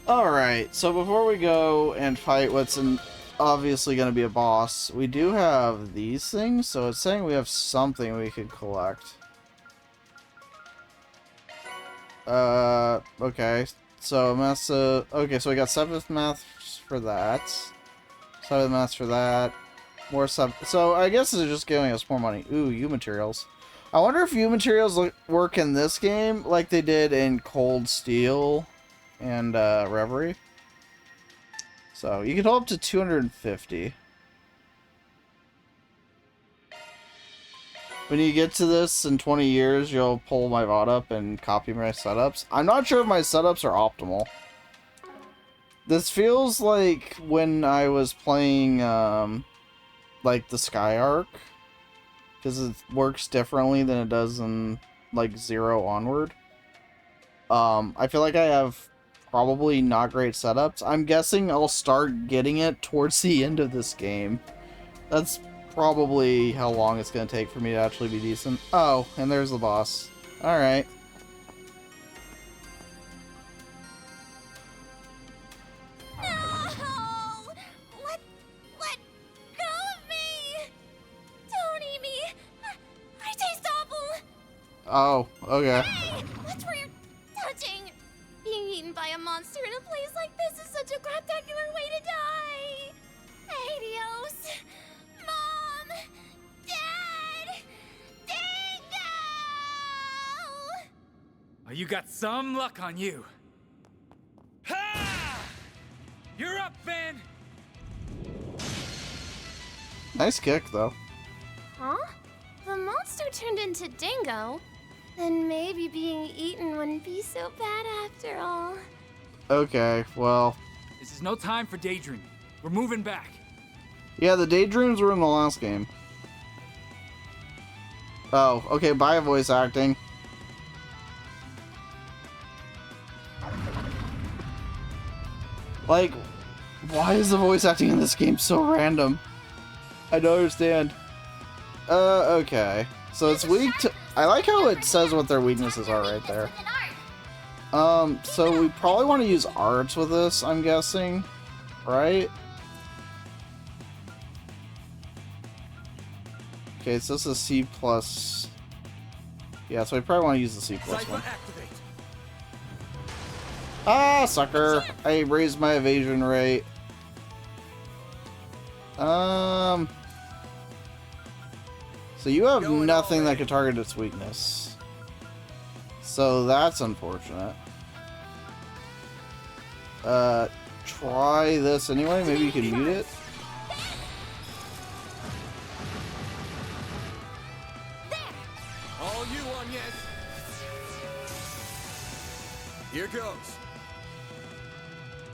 Alright, so before we go and fight what's obviously going to be a boss, we do have these things, so it's saying we have something we could collect. Okay. So, okay, so we got 7th maths for that. 7th maths for that. More sub. So, I guess it's just giving us more money. Ooh, U materials. I wonder if U materials work in this game like they did in Cold Steel and Reverie. So, you can hold up to 250. When you get to this in 20 years, you'll pull my VOD up and copy my setups. I'm not sure if my setups are optimal. This feels like when I was playing, like, the Sky Arc. Because it works differently than it does in, like, 0 onward. I feel like I have probably not great setups. I'm guessing I'll start getting it towards the end of this game. That's probably how long it's going to take for me to actually be decent. Oh, and there's the boss. Alright. No! Let go of me! Don't eat me! I taste awful! Oh, okay. Hey! Watch where you're touching! Being eaten by a monster in a place like this is such a spectacular way to die! Adios! Mom! Dad! Dingo! Oh, you got some luck on you. Ha! You're up, Ben! Nice kick, though. Huh? The monster turned into Dingo? Then maybe being eaten wouldn't be so bad after all. Okay, well... This is no time for daydreaming. We're moving back. Yeah, the daydreams were in the last game. Oh, okay, bye voice acting. Like, why is the voice acting in this game so random? I don't understand. Okay. So it's weak to... I like how it says what their weaknesses are right there. So we probably want to use arts with this, I'm guessing. Right? Okay, so this is C+. Yeah, so we probably want to use the C+ one. Ah, sucker! I raised my evasion rate. So you have nothing that could target its weakness. So that's unfortunate. Try this anyway. Maybe you can mute it. All you on, yes. Here goes.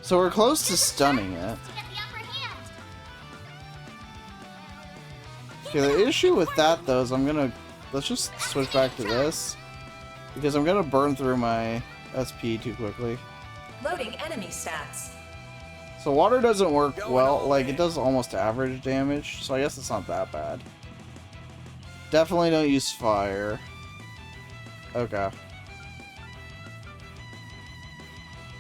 So we're close to stunning it. Okay, the issue with that though is let's just switch back to this. Because I'm gonna burn through my SP too quickly. Loading enemy stats. So water doesn't work well, like it does almost average damage, so I guess it's not that bad. Definitely don't use fire. Okay.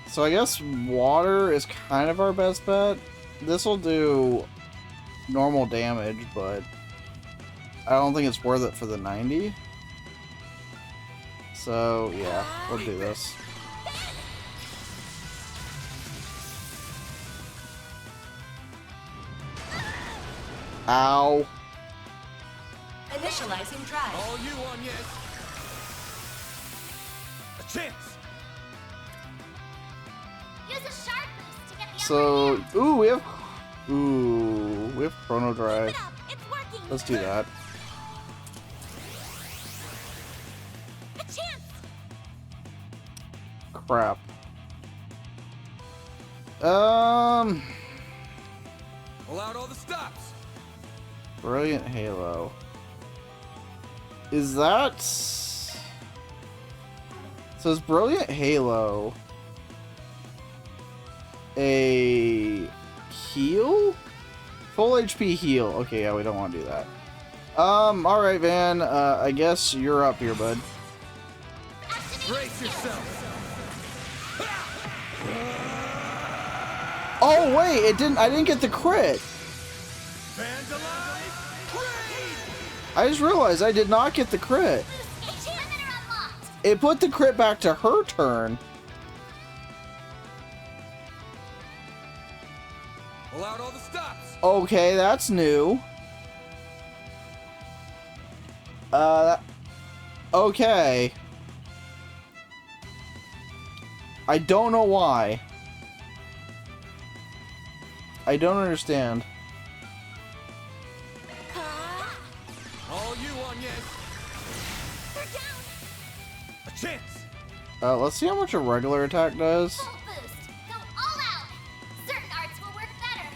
So I guess water is kind of our best bet. This will do normal damage, but I don't think it's worth it for the 90. So yeah, we'll do this. Ow. Initializing drive. All you on, yes. A chance. Use a sharp boost to get the So, ooh, we have chrono drive. Keep it up. It's working. Let's do that. A chance. Crap. Pull out all the stops. Brilliant Halo. Is that... So is Brilliant Halo a heal? Full HP heal. Okay, yeah, we don't want to do that. Alright, Van. I guess you're up here, bud. Brace yourself. Oh wait, it didn't. I didn't get the crit. Fans alive! Raid! I just realized I did not get the crit. Boost H limiter unlocked. It put the crit back to her turn. Pull out all the stops. Okay, that's new. Okay. I don't know why. I don't understand. All you on, yes. They're down. A chance. Let's see how much a regular attack does. Full boost. Go all out. Certain arts will work better.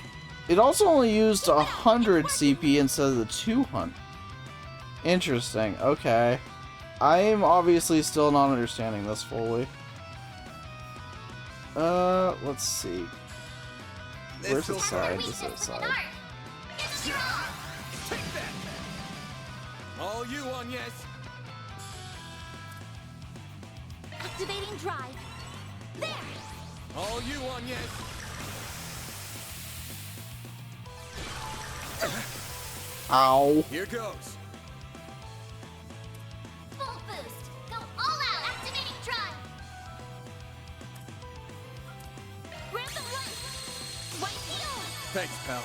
It also only used 100 CP instead of the 200. Interesting. Okay. I am obviously still not understanding this fully. Let's see. Where's the side? Just outside. It's strong. Take that. All you on, yes. Activating drive. There. All you on, yes. Ow. Here goes. Full boost. Go all out. Activating drive. Random right. White heal. Thanks, pal.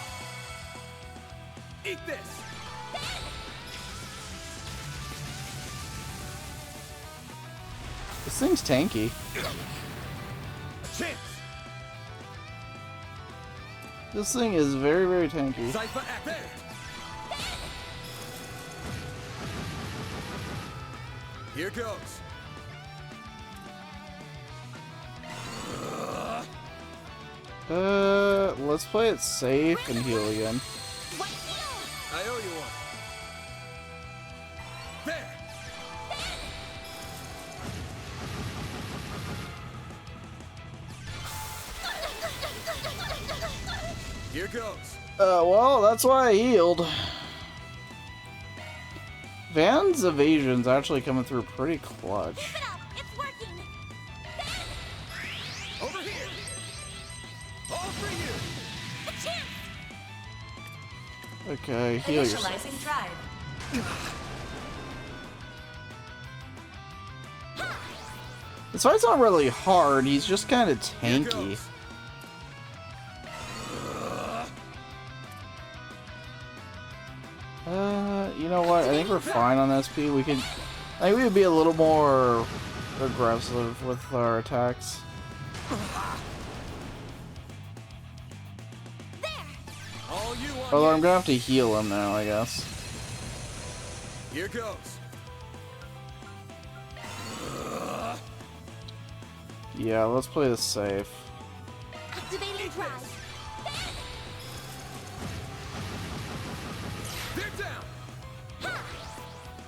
Eat this. This thing's tanky. A chance. This thing is very, very tanky. Cypher activate. Here goes. Let's play it safe and heal again. White heal. I owe you one. There. Here goes. Well, that's why I healed. Van's evasion's actually coming through pretty clutch. Keep it up. It's working. Over here. All for you. A chance. Okay, heal yourself. Initializing drive. This fight's not really hard, he's just kind of Here tanky. goes. You know what? I think we're fine on SP. I think we could be a little more aggressive with our attacks. There. All you on, Although I'm yes. gonna have to heal him now, I guess. Here goes. Yeah, let's play this safe. Activating drive. They're down.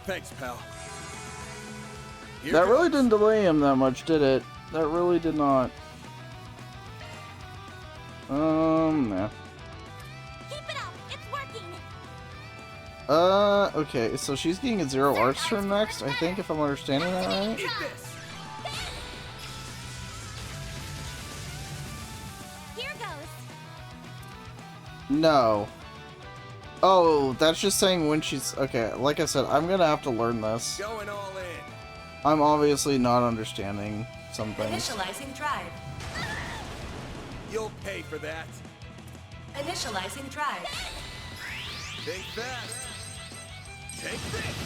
Thanks, pal. Here That really goes. didn't delay him that much, did it? That really did not. Nah. Keep it up. It's working. Okay, so she's getting a 0 arts turn next, I think, if I'm understanding that right? Eat this. Here goes. No. Oh, that's just saying when she's... Okay, like I said, I'm gonna have to learn this. Going all in. I'm obviously not understanding some things. Initializing drive. You'll pay for that. Initializing drive. Think fast. Take this.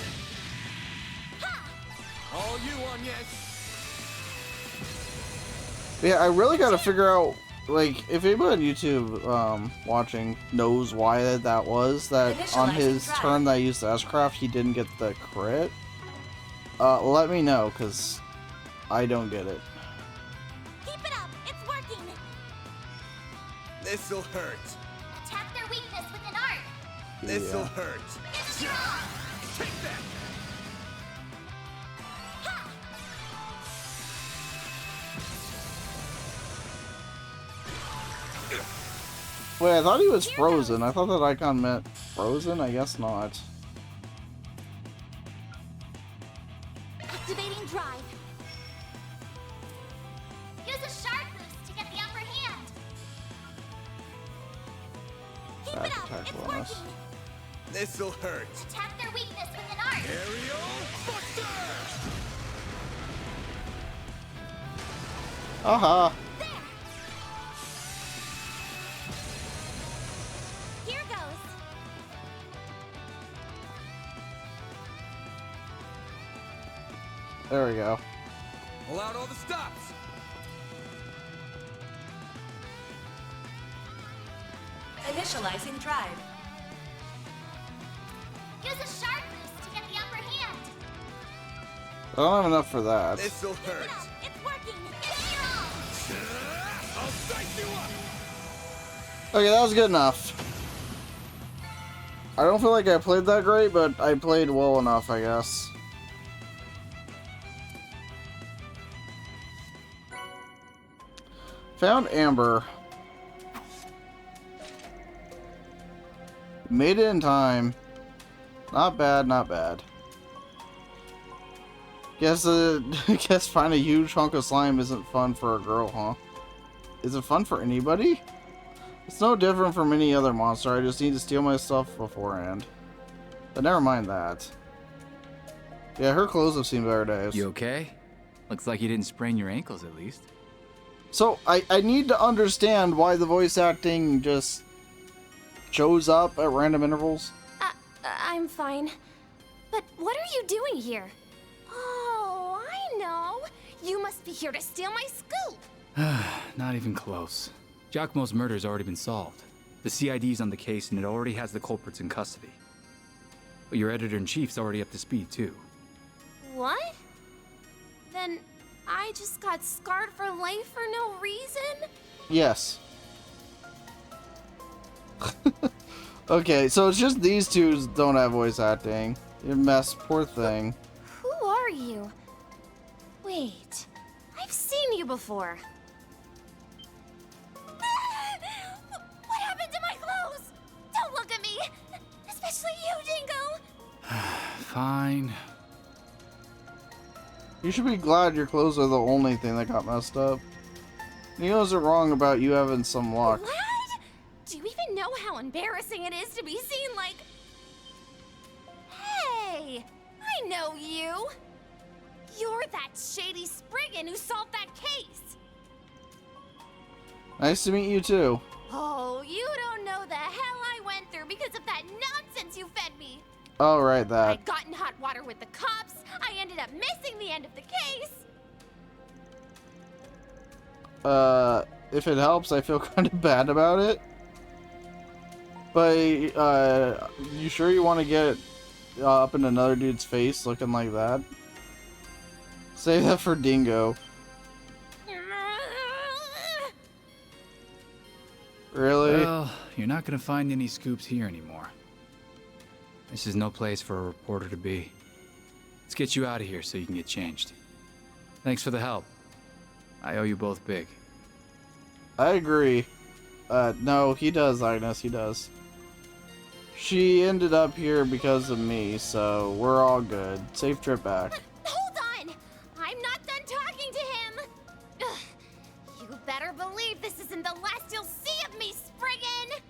All you on, yes. Yeah, I really gotta figure out, like, if anybody on YouTube watching knows why that was, that on his turn that I used the S-Craft, he didn't get the crit. Let me know, because I don't get it. Keep it up. It's working. This'll hurt. Attack their weakness with an art. This'll Yeah. hurt. It's strong. Take that. Wait, I thought he was frozen. I thought that icon meant frozen? I guess not. Activating drive. Use a sharp boost to get the upper hand. attack It's bonus. working. This'll hurt. Attack their weakness with an art. Aerial Buster! Aha! There. Here goes. There we go. Pull out all the stops. Initializing drive. Use a sharpness to get the upper hand. I don't have enough for that. This'll hurt. It's working. Give it your all. I'll dice you up. Okay, that was good enough. I don't feel like I played that great, but I played well enough, I guess. Found Amber. Made it in time. Not bad, not bad. Guess guess find a huge hunk of slime isn't fun for a girl, huh? Is it fun for anybody? It's no different from any other monster. I just need to steal my stuff beforehand. But never mind that. Yeah, her clothes have seen better days. You okay? Looks like you didn't sprain your ankles at least. So, I need to understand why the voice acting just shows up at random intervals. I'm fine. But what are you doing here? Oh, I know. You must be here to steal my scoop. Not even close. Giacomo's murder's already been solved. The CID's on the case and it already has the culprits in custody. But your editor-in-chief's already up to speed too. What? Then I just got scarred for life for no reason? Yes. Okay, so it's just these two don't have voice acting. You mess, poor thing. Who are you? Wait, I've seen you before. What happened to my clothes? Don't look at me! Especially you, Dingo! Fine. You should be glad your clothes are the only thing that got messed up. He knows it wrong about you having some luck. What? Do you even know how embarrassing it is to be seen like... Hey! I know you! You're that shady Spriggan who solved that case! Nice to meet you too. Oh, you don't know the hell I went through because of that nonsense you fed me! Oh, right, I that. got in hot water with the cops, I ended up missing the end of the case! If it helps, I feel kind of bad about it. But, you sure you want to get up in another dude's face looking like that? Save that for Dingo. Really? Well, you're not gonna find any scoops here anymore. This is no place for a reporter to be. Let's get you out of here so you can get changed. Thanks for the help. I owe you both big. I agree. No, he does, Agnes, he does. She ended up here because of me, so we're all good. Safe trip back. Hold on! I'm not done talking to him! Ugh. You better believe this isn't the last you'll see of me, Spriggan!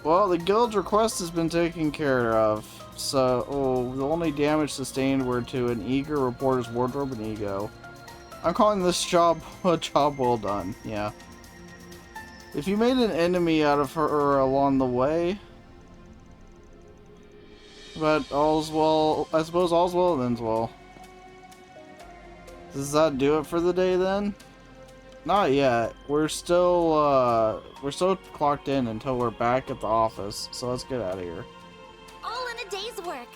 Well, the guild's request has been taken care of. So, the only damage sustained were to an eager reporter's wardrobe and ego. I'm calling this job a job well done, yeah. If you made an enemy out of her along the way... But all's well... I suppose all's well that ends well. Does that do it for the day then? Not yet. We're still clocked in until we're back at the office, so let's get out of here. All in a day's work.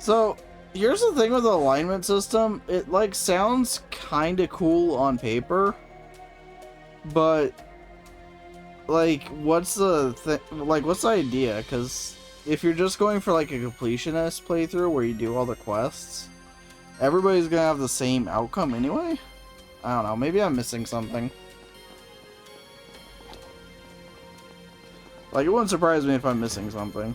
So, here's the thing with the alignment system. It, like, sounds kinda cool on paper. But, like, what's the idea? Because if you're just going for, like, a completionist playthrough where you do all the quests, everybody's gonna have the same outcome anyway? I don't know. Maybe I'm missing something. Like, it wouldn't surprise me if I'm missing something.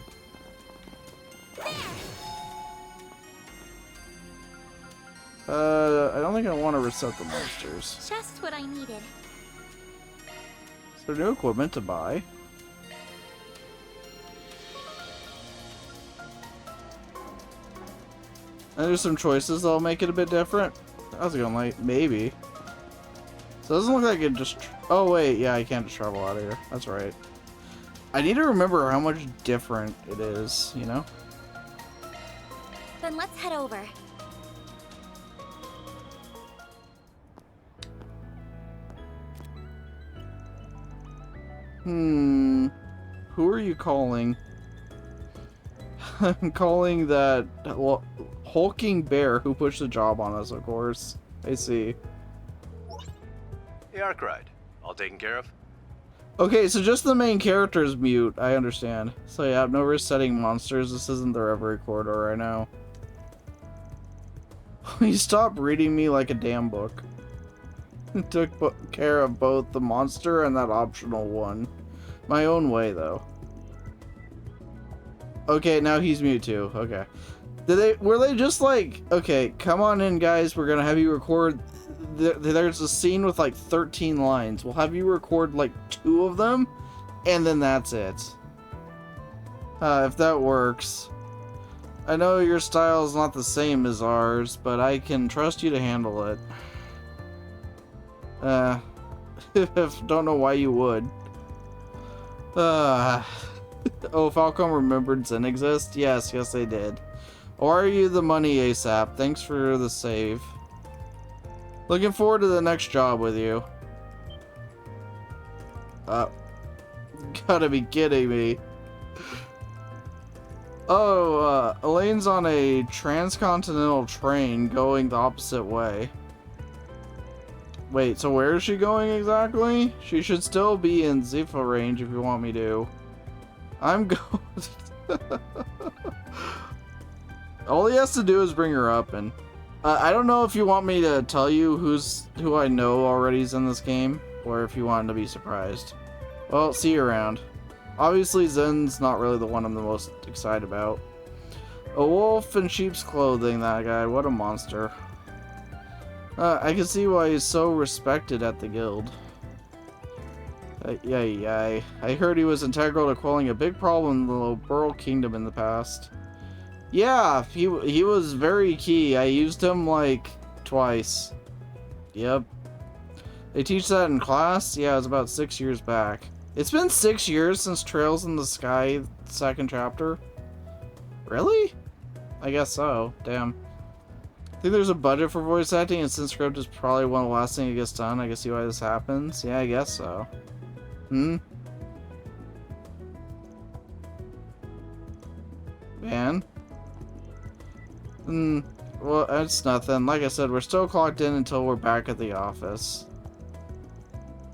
I don't think I want to reset the monsters. Just what I needed. Is there new equipment to buy? And there's some choices that'll make it a bit different. How's it going, like maybe. So it doesn't look like it just. Oh wait, yeah, I can't just travel out of here. That's right. I need to remember how much different it is, you know? Then let's head over. Who are you calling? I'm calling that hulking bear who pushed the job on us, of course. I see. The arc ride. All taken care of? Okay, so just the main character is mute. I understand. So yeah, no resetting monsters. This isn't the Reverie corridor, I know. You stop reading me like a damn book. Took care of both the monster and that optional one. My own way, though. Okay, now he's mute too. Okay. Were they just like, okay, come on in, guys. We're gonna have you record. There's a scene with like 13 lines. We'll have you record like 2 of them, and then that's it. If that works. I know your style is not the same as ours, but I can trust you to handle it. Don't know why you would. Oh, Falcom remembered Zen exists? Yes, they did. Or are you the money ASAP? Thanks for the save. Looking forward to the next job with you. Gotta be kidding me. Oh, Elaine's on a transcontinental train going the opposite way. Wait, so where is she going exactly? She should still be in Zifa range if you want me to. I'm going... All he has to do is bring her up, and... I don't know if you want me to tell you who I know already is in this game, or if you want to be surprised. Well, see you around. Obviously, Zen's not really the one I'm the most excited about. A wolf in sheep's clothing, that guy. What a monster. I can see why he's so respected at the guild. Yeah. I heard he was integral to quelling a big problem in the Lobral Kingdom in the past. Yeah, he was very key. I used him, like, twice. Yep. They teach that in class? Yeah, it was about 6 years back. It's been 6 years since Trails in the Sky 2nd chapter? Really? I guess so. Damn. I think there's a budget for voice acting, and since script is probably one of the last things that gets done, I can see why this happens. Yeah, I guess so. Man? Well, that's nothing. Like I said, we're still clocked in until we're back at the office.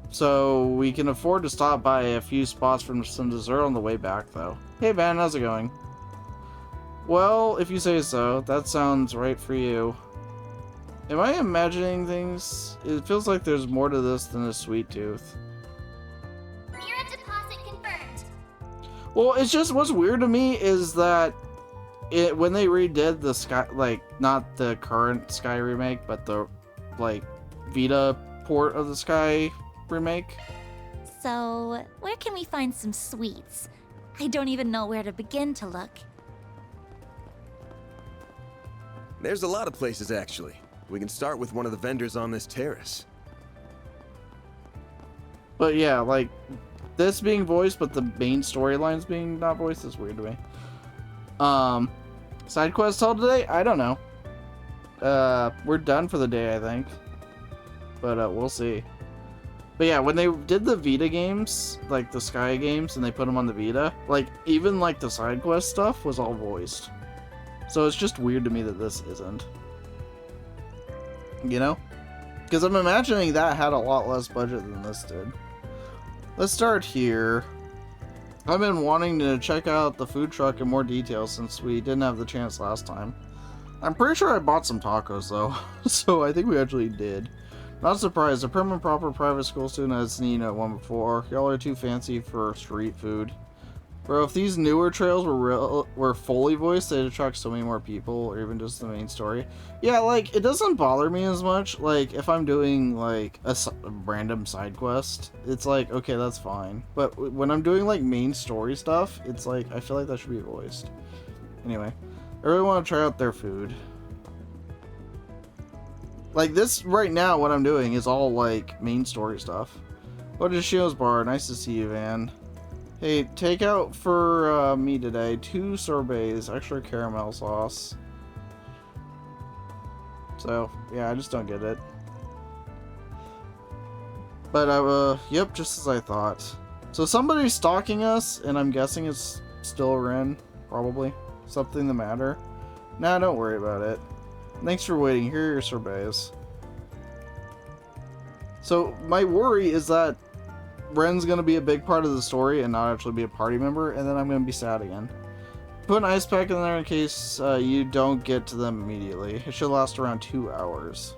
So, we can afford to stop by a few spots from some dessert on the way back, though. Hey, man, how's it going? Well, if you say so, that sounds right for you. Am I imagining things? It feels like there's more to this than a sweet tooth. Mira deposit confirmed. Well, it's just, what's weird to me is that when they redid the Sky, like, not the current Sky remake, but the, like, Vita port of the Sky remake. So, where can we find some sweets? I don't even know where to begin to look. There's a lot of places, actually. We can start with one of the vendors on this terrace. But yeah, like, this being voiced, but the main storylines being not voiced is weird to me. Side quest all today? I don't know. We're done for the day, I think. But, we'll see. But yeah, when they did the Vita games, like the Sky games, and they put them on the Vita, like, even, like, the side quest stuff was all voiced. So it's just weird to me that this isn't. You know? Because I'm imagining that had a lot less budget than this did. Let's start here. I've been wanting to check out the food truck in more detail since we didn't have the chance last time. I'm pretty sure I bought some tacos though, so I think we actually did. Not surprised, a prim and proper private school student has seen at one before. Y'all are too fancy for street food. Bro, if these newer trails were fully voiced, they'd attract so many more people, or even just the main story. Yeah, like, it doesn't bother me as much, like, if I'm doing, like, a random side quest, it's like, okay, that's fine. But when I'm doing, like, main story stuff, it's like, I feel like that should be voiced. Anyway, I really want to try out their food. Like, this, right now, what I'm doing is all, like, main story stuff. What is Shio's bar? Nice to see you, Van. Hey, take out for me today 2 sorbets, extra caramel sauce. So, yeah, I just don't get it. But, yep, just as I thought. So somebody's stalking us, and I'm guessing it's still Ren, probably. Something the matter. Nah, don't worry about it. Thanks for waiting. Here are your sorbets. So, my worry is that Ren's gonna be a big part of the story and not actually be a party member, and then I'm gonna be sad again. Put an ice pack in there in case you don't get to them immediately. It should last around 2 hours.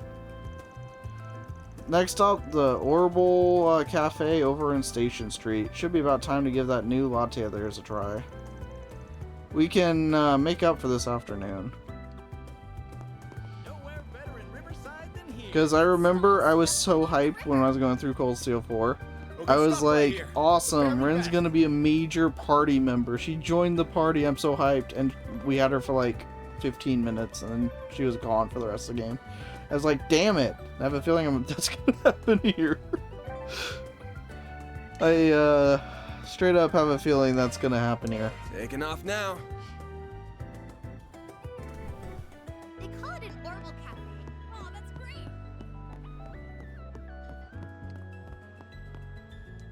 Next up, the Orbital Cafe over in Station Street. Should be about time to give that new latte of theirs a try. We can make up for this afternoon. Because I remember I was so hyped when I was going through Cold Steel 4. I was like, awesome, Ren's gonna be a major party member. She joined the party, I'm so hyped. And we had her for like 15 minutes and then she was gone for the rest of the game. I was like, damn it. I have a feeling that's gonna happen here. I straight up have a feeling that's gonna happen here. Taking off now. They call it an Orbital Cafe. Oh, that's great.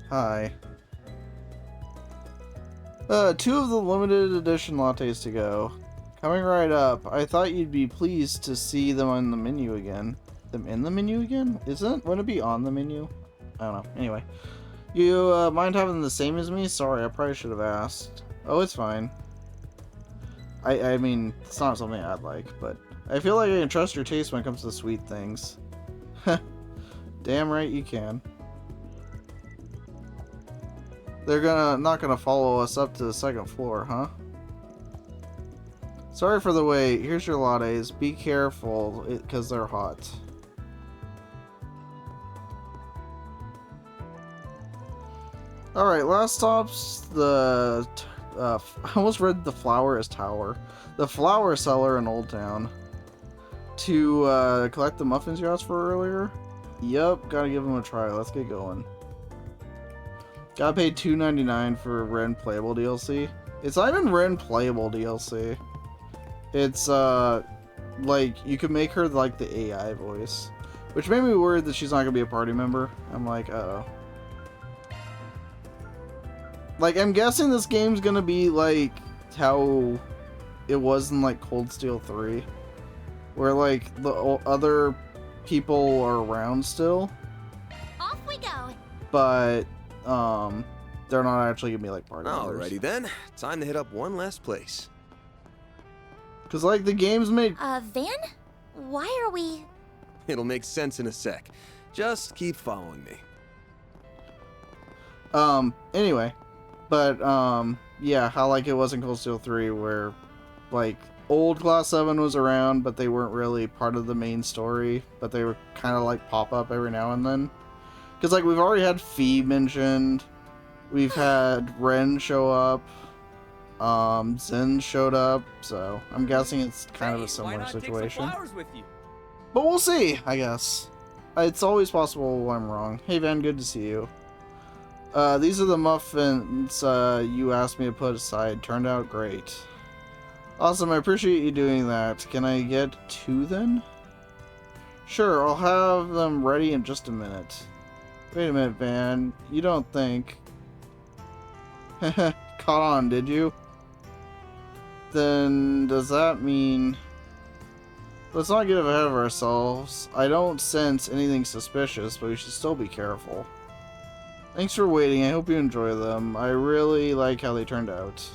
Hi. 2 of the limited edition lattes to go. Coming right up. I thought you'd be pleased to see them on the menu again. Them in the menu again? Wouldn't it be on the menu? I don't know. Anyway. You mind having the same as me? Sorry, I probably should have asked. Oh, it's fine. I mean, it's not something I'd like, but I feel like I can trust your taste when it comes to sweet things. Damn right you can. They're not gonna follow us up to the 2nd floor, huh? Sorry for the wait. Here's your lattes. Be careful, because they're hot. Alright, last stop's the... I almost read the flower as tower. The flower seller in Old Town. To collect the muffins you asked for earlier? Yup, gotta give them a try. Let's get going. Gotta pay $2.99 for Ren Playable DLC. It's not even Ren Playable DLC. It's, like, you can make her, like, the AI voice. Which made me worried that she's not gonna be a party member. I'm like, uh-oh. Like, I'm guessing this game's gonna be, like, how it was in, like, Cold Steel 3. Where, like, the other people are around still. Off we go. But, they're not actually gonna be, like, party members. Alrighty then. Time to hit up one last place. Because, like, the game's made... Van? Why are we... It'll make sense in a sec. Just keep following me. Anyway. But, yeah, how, like, it was in Cold Steel 3, where, like, old Class 7 was around, but they weren't really part of the main story, but they were kind of, like, pop up every now and then. Because, like, we've already had Fee mentioned, we've had Ren show up, Zen showed up, so I'm guessing it's kind of a similar situation. But we'll see, I guess. It's always possible I'm wrong. Hey Van, good to see you. These are the muffins you asked me to put aside. Turned out great. Awesome, I appreciate you doing that. Can I get 2 then? Sure, I'll have them ready in just a minute. Wait a minute, Van. You don't think... Caught on, did you? Then does that mean... Let's not get ahead of ourselves. I don't sense anything suspicious, but we should still be careful. Thanks for waiting. I hope you enjoy them. I really like how they turned out.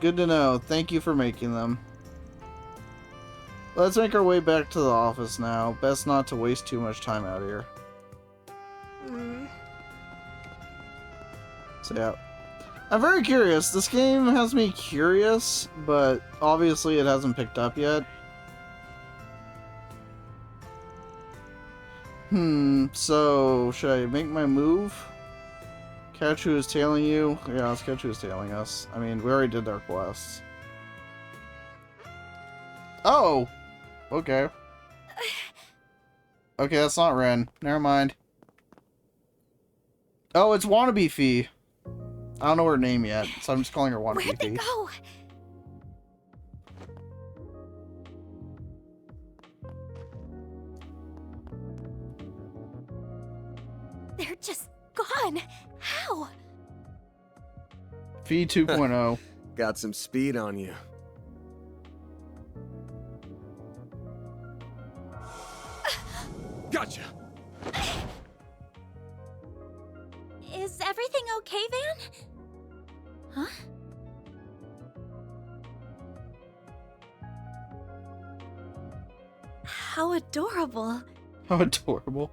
Good to know. Thank you for making them. Let's make our way back to the office now. Best not to waste too much time out here. So yeah, I'm very curious. This game has me curious, but obviously it hasn't picked up yet. So should I make my move? Catch who is tailing you? Yeah, let's catch who is tailing us. I mean, we already did our quests. Oh! Okay. Okay, that's not Ren. Never mind. Oh, it's Wannabe Fee. I don't know her name yet, so I'm just calling her Wannabe Where'd they Fee. go? They're just gone. How? Fee 2.0. Got some speed on you. Gotcha! Is everything okay, Van? Huh? How adorable. How adorable.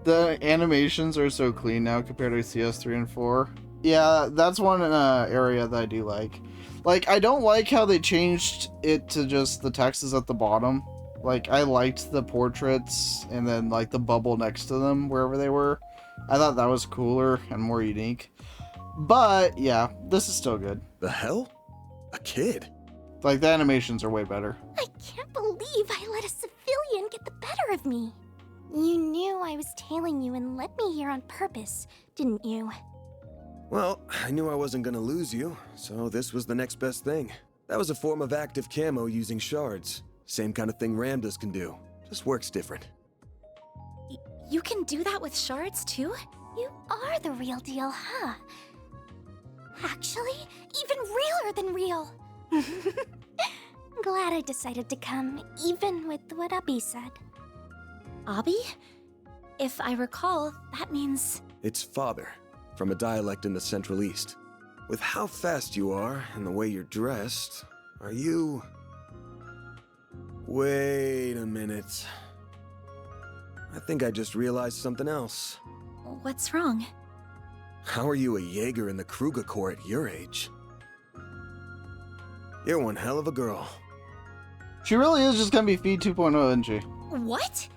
The animations are so clean now compared to CS3 and 4. Yeah, that's one area that I do like. Like, I don't like how they changed it to just the text is at the bottom. Like, I liked the portraits and then, like, the bubble next to them, wherever they were. I thought that was cooler and more unique. But, yeah, this is still good. The hell? A kid? Like, the animations are way better. I can't believe I let a civilian get the better of me. You knew I was tailing you and led me here on purpose, didn't you? Well, I knew I wasn't gonna lose you, so this was the next best thing. That was a form of active camo using shards. Same kind of thing Ramdas can do. Just works different. You can do that with shards too? You are the real deal, huh? Actually, even realer than real. Glad I decided to come, even with what Abby said. Abby? If I recall, that means... It's father, from a dialect in the Central East. With how fast you are and the way you're dressed, are you... Wait a minute. I think I just realized something else. What's wrong? How are you a Jaeger in the Kruger Corps at your age? You're one hell of a girl. She really is just gonna be Fee 2.0, isn't she? What?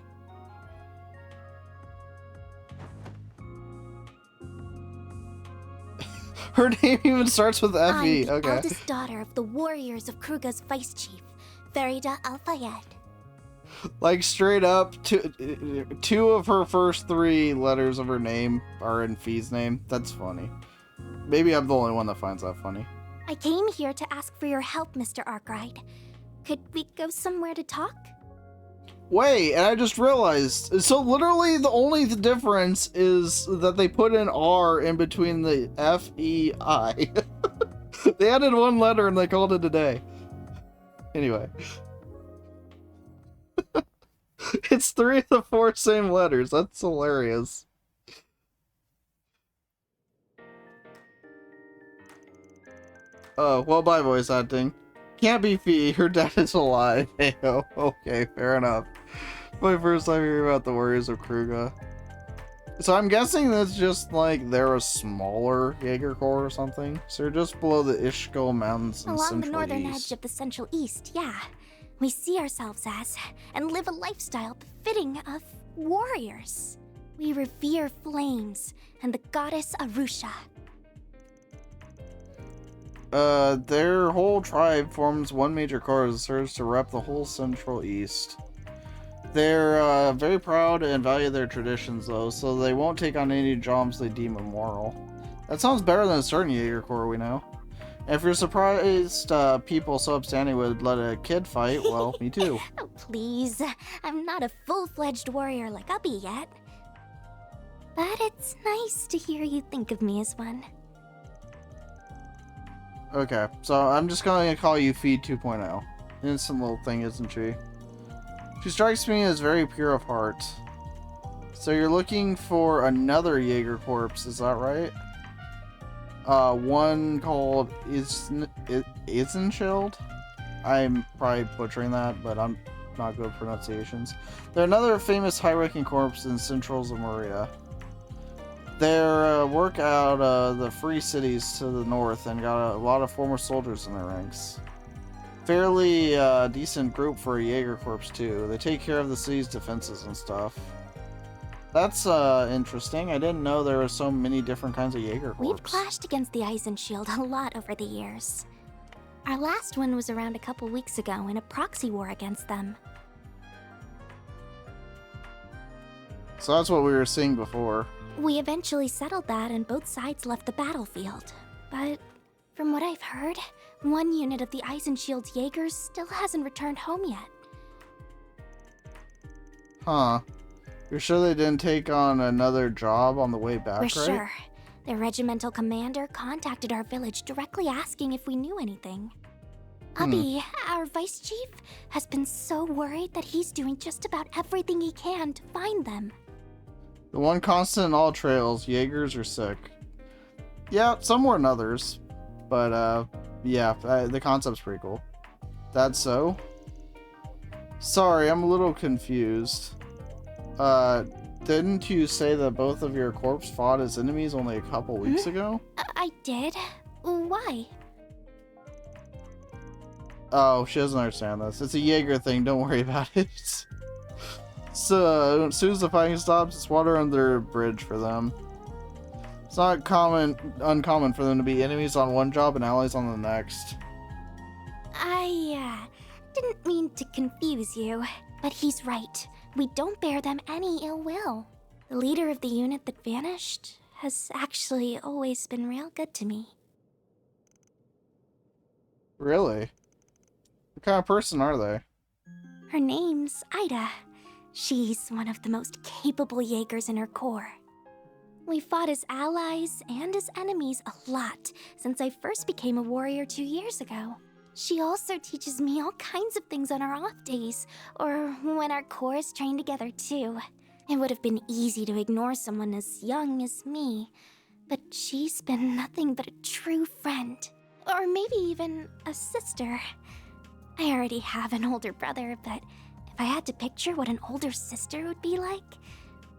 Her name even starts with FE. I'm the Okay. eldest daughter of the warriors of Kruga's vice chief, Farida Al-Fayed. Like, straight up, two of her first 3 letters of her name are in Fee's name. That's funny. Maybe I'm the only one that finds that funny. I came here to ask for your help, Mr. Arkwright. Could we go somewhere to talk? Wait, and I just realized, so literally the only difference is that they put an R in between the F, E, I. They added 1 letter and they called it a day. Anyway. It's 3 of the 4 same letters. That's hilarious. Oh, well, bye, voice acting. Can't be Fee, her dad is alive. Heyo. Okay, fair enough. My first time hearing about the Warriors of Kruga. So I'm guessing that's just like they're a smaller Jaeger Corps or something. So they're just below the Ishkol Mountains in Along Central the northern East. edge of the Central East, yeah. We see ourselves as, and live a lifestyle befitting of warriors. We revere flames and the goddess Arusha. Their whole tribe forms one major corps that serves to rep the whole Central East. They're very proud and value their traditions, though, so they won't take on any jobs they deem immoral. That sounds better than a certain Jaeger Corps we know. And if you're surprised people so upstanding would let a kid fight, well, me too. Oh, please. I'm not a full-fledged warrior like Ubby yet. But it's nice to hear you think of me as one. Okay, so I'm just gonna call you Feed 2.0. Innocent little thing, isn't she? She strikes me as very pure of heart. So you're looking for another Jaeger corpse, is that right? One called Isenschild? I'm probably butchering that, but I'm not good at pronunciations. They're another famous high-ranking corpse in Central Zamuria. Their work out the free cities to the north and got a lot of former soldiers in their ranks. Fairly decent group for a Jaeger Corps too. They take care of the city's defenses and stuff. That's interesting. I didn't know there were so many different kinds of Jaeger Corps. We've clashed against the Eisenshield a lot over the years. Our last one was around a couple weeks ago in a proxy war against them. So that's what we were seeing before. We eventually settled that and both sides left the battlefield. But from what I've heard, one unit of the Eisenshield's Jaegers still hasn't returned home yet. Huh. You're sure they didn't take on another job on the way back, We're right? sure. The regimental commander contacted our village directly asking if we knew anything. Ubby, our vice chief, has been so worried that he's doing just about everything he can to find them. The one constant in all trails, Jaegers are sick. Yeah, some more than others. But, yeah, the concept's pretty cool. That's so? Sorry, I'm a little confused. Didn't you say that both of your corps fought as enemies only a couple weeks ago? I did? Why? Oh, she doesn't understand this. It's a Jaeger thing, don't worry about it. So, as soon as the fighting stops, it's water under a bridge for them. It's not uncommon for them to be enemies on one job and allies on the next. I didn't mean to confuse you, but he's right. We don't bear them any ill will. The leader of the unit that vanished has actually always been real good to me. Really? What kind of person are they? Her name's Ida. She's one of the most capable Jaegers in her corps. We fought as allies and as enemies a lot since I first became a warrior 2 years ago. She also teaches me all kinds of things on our off days, or when our corps train together too. It would have been easy to ignore someone as young as me, but she's been nothing but a true friend. Or maybe even a sister. I already have an older brother, but if I had to picture what an older sister would be like,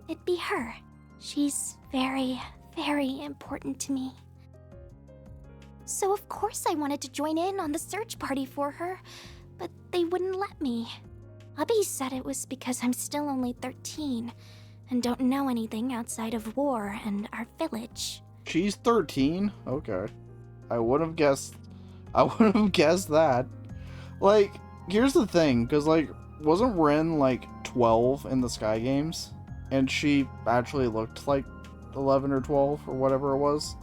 it'd be her. She's very, very important to me. So of course I wanted to join in on the search party for her, but they wouldn't let me. Ubby said it was because I'm still only 13 and don't know anything outside of war and our village. She's 13? Okay. I would have guessed that. Like, here's the thing, because, like, wasn't Ren, like, 12 in the Sky Games? And she actually looked like 11 or 12 or whatever it was?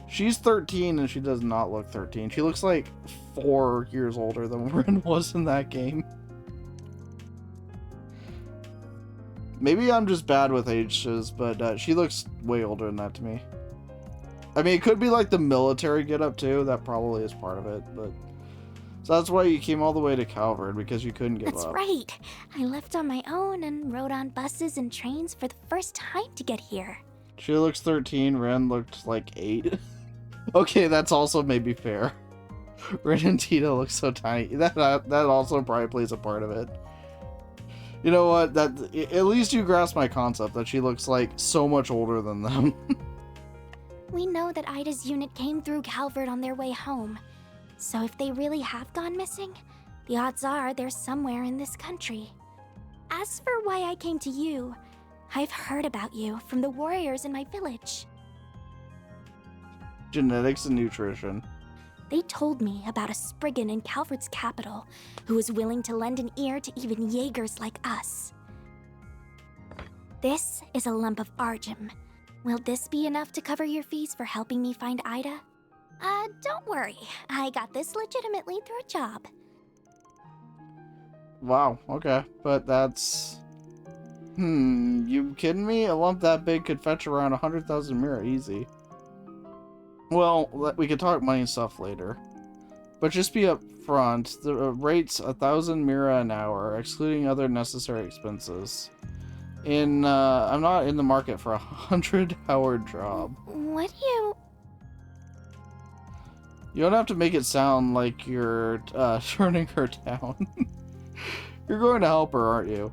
She's 13 and she does not look 13. She looks like 4 years older than Ren was in that game. Maybe I'm just bad with ages, but she looks way older than that to me. I mean, it could be like the military getup too. That probably is part of it, but... So that's why you came all the way to Calvert, because you couldn't give up. That's right. I left on my own and rode on buses and trains for the first time to get here. She looks 13, Ren looked like 8. Okay, that's also maybe fair. Ren and Tita look so tiny. That also probably plays a part of it. You know what? That at least you grasp my concept that she looks like so much older than them. We know that Ida's unit came through Calvert on their way home. So if they really have gone missing, the odds are they're somewhere in this country. As for why I came to you, I've heard about you from the warriors in my village. Genetics and nutrition. They told me about a Spriggan in Calvert's capital who was willing to lend an ear to even Jaegers like us. This is a lump of Argem. Will this be enough to cover your fees for helping me find Ida? Don't worry. I got this legitimately through a job. Wow, okay. But that's... you kidding me? A lump that big could fetch around 100,000 mira easy. Well, we could talk money and stuff later. But just be up front, the rate's 1,000 mira an hour, excluding other necessary expenses. I'm not in the market for a 100-hour job. What do you... You don't have to make it sound like you're turning her down. You're going to help her, aren't you?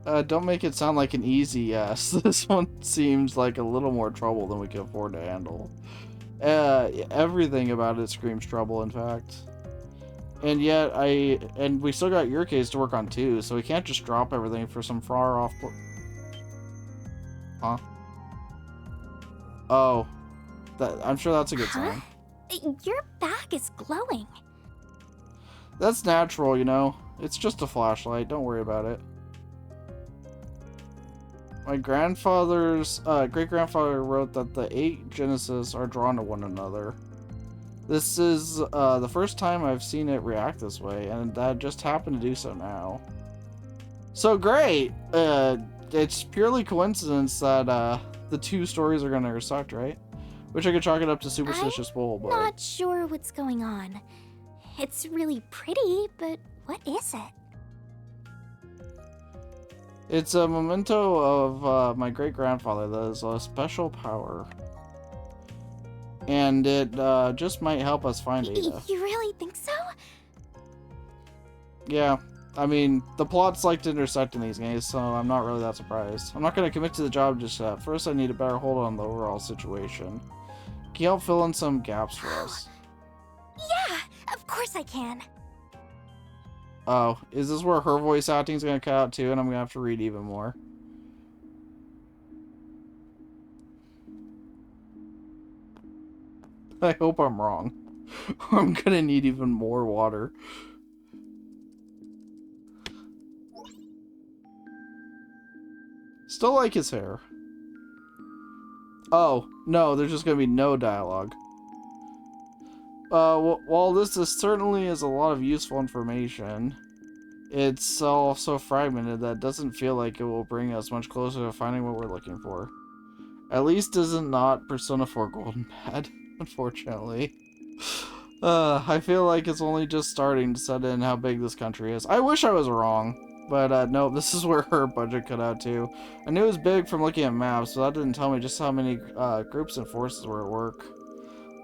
Don't make it sound like an easy yes. This one seems like a little more trouble than we can afford to handle. Everything about it screams trouble, in fact. And yet, we still got your case to work on too, so we can't just drop everything for some far off. Huh? Oh, I'm sure that's a good sign. Your back is glowing. That's natural, you know. It's just a flashlight. Don't worry about it. My grandfather's great-grandfather wrote that the 8 Genesis are drawn to one another. This is the first time I've seen it react this way, and that just happened to do so now. So great! It's purely coincidence that the 2 stories are gonna intersect, right? Wish I could chalk it up to superstitious bull, but... Not sure what's going on. It's really pretty, but what is it? It's a memento of my great-grandfather that has a special power. And it just might help us find Ada. You really think so? Yeah. I mean, the plots like to intersect in these games, so I'm not really that surprised. I'm not going to commit to the job just yet. First, I need a better hold on the overall situation. Can you help fill in some gaps for us? Yeah, of course I can. Oh, is this where her voice acting is going to cut out too, and I'm going to have to read even more? I hope I'm wrong. I'm going to need even more water. Still like his hair. Oh, no, there's just going to be no dialogue. While this certainly is a lot of useful information, it's all so fragmented that it doesn't feel like it will bring us much closer to finding what we're looking for. At least isn't not Persona 4 Golden bad, unfortunately. I feel like it's only just starting to set in how big this country is. I wish I was wrong, but no, this is where her budget cut out too. I knew it was big from looking at maps, but that didn't tell me just how many groups and forces were at work.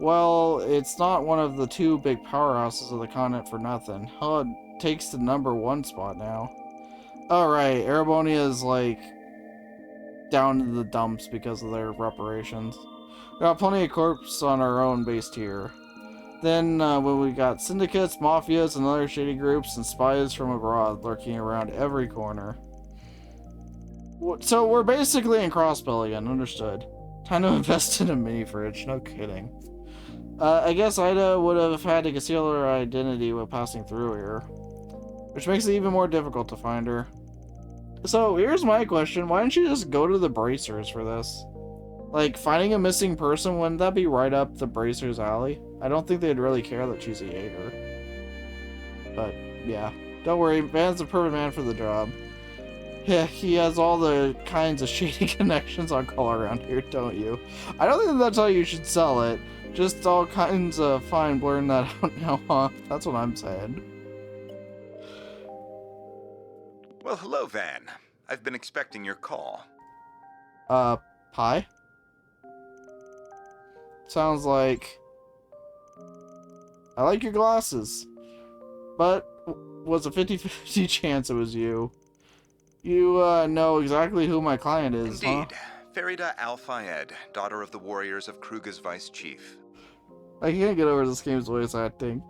Well, it's not one of the 2 big powerhouses of the continent for nothing. Hell, it takes the #1 spot now. Alright, Erebonia is like down in the dumps because of their reparations. We got plenty of corps on our own based here. Then when we got syndicates, mafias, and other shady groups, and spies from abroad lurking around every corner. So we're basically in Crossbell again, understood. Time to invest in a mini fridge, no kidding. I guess Ida would have had to conceal her identity while passing through here, which makes it even more difficult to find her. So here's my question, why didn't you just go to the bracers for this? Like, finding a missing person, wouldn't that be right up the bracers' alley? I don't think they'd really care that she's a Jaeger. But, yeah. Don't worry, Van's the perfect man for the job. Yeah, he has all the kinds of shady connections on call around here, don't you? I don't think that's how you should sell it. Just all kinds of fine blurring that out now, huh? That's what I'm saying. Well, hello, Van. I've been expecting your call. Pie? Sounds like... I like your glasses. But was a 50-50 chance it was you. You, know exactly who my client is, Indeed. huh? Farida Al-Fayed, daughter of the warriors of Kruga's vice chief. I can't get over this game's voice acting.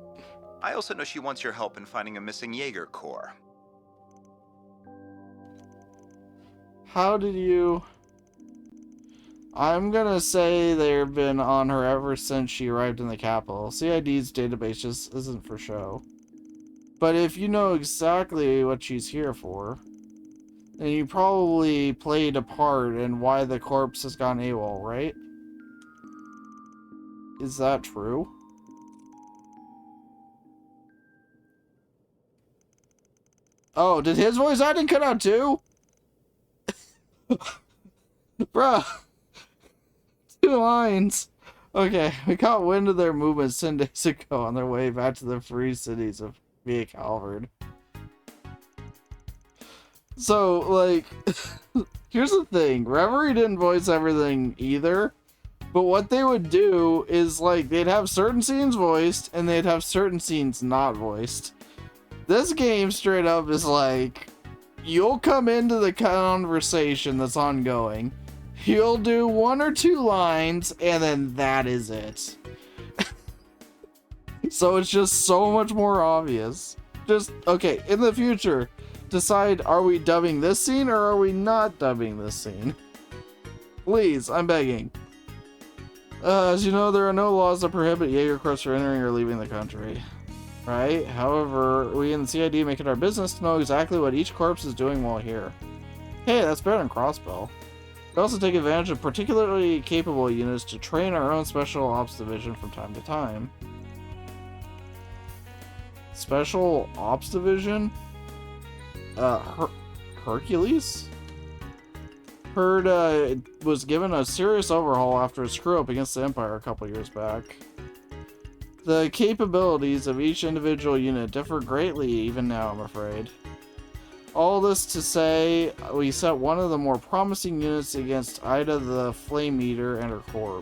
I also know she wants your help in finding a missing Jaeger Corps. How did you... I'm gonna say they've been on her ever since she arrived in the capital. CID's database just isn't for show. But if you know exactly what she's here for, then you probably played a part in why the corpse has gone AWOL, right? Is that true? Oh, did his voice acting cut out too? Bruh. 2 lines. Okay, we caught wind of their movements 10 days ago on their way back to the free cities of Via Calvard. So, like, here's the thing. Reverie didn't voice everything either. But what they would do is, like, they'd have certain scenes voiced, and they'd have certain scenes not voiced. This game straight up is like, you'll come into the conversation that's ongoing. You'll do 1 or 2 lines, and then that is it. So it's just so much more obvious. Just, okay, in the future, decide, are we dubbing this scene or are we not dubbing this scene? Please, I'm begging. As you know, there are no laws that prohibit Jaeger Corps from entering or leaving the country. Right? However, we in the CID make it our business to know exactly what each corps is doing while here. Hey, that's better than crossbow. We also take advantage of particularly capable units to train our own Special Ops Division from time to time. Special Ops Division? Hercules? Heard it was given a serious overhaul after a screw-up against the Empire a couple years back. The capabilities of each individual unit differ greatly even now, I'm afraid. All this to say, we set one of the more promising units against Ida the Flame Eater and her corps.